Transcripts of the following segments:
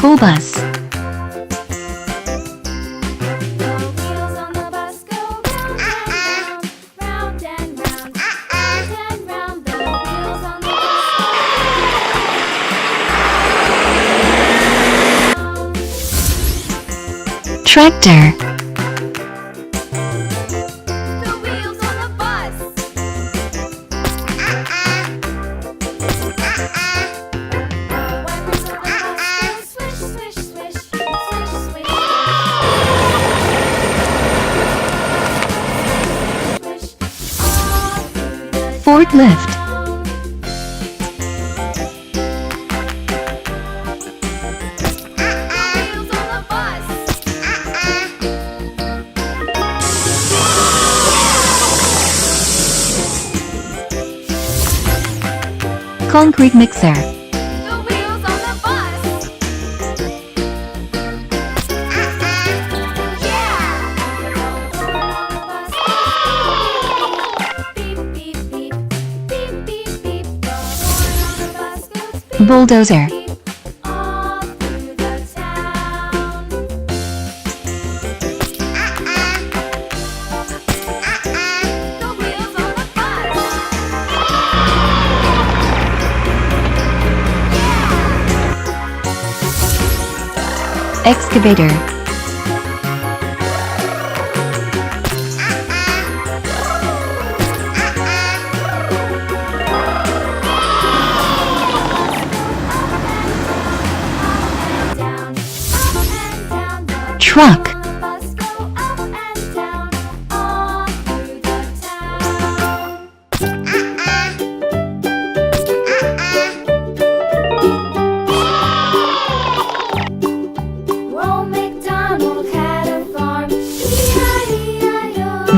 School bus. Tractor. Forklift. Concrete mixer. Bulldozer. Excavator. Truck.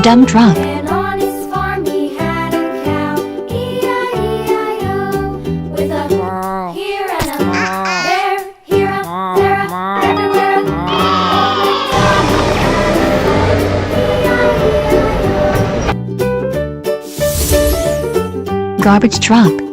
Dump truck. And on his farm he had a cow, E-I-E-I-O, with a here and a there, here a, there a, everywhere a. Garbage truck.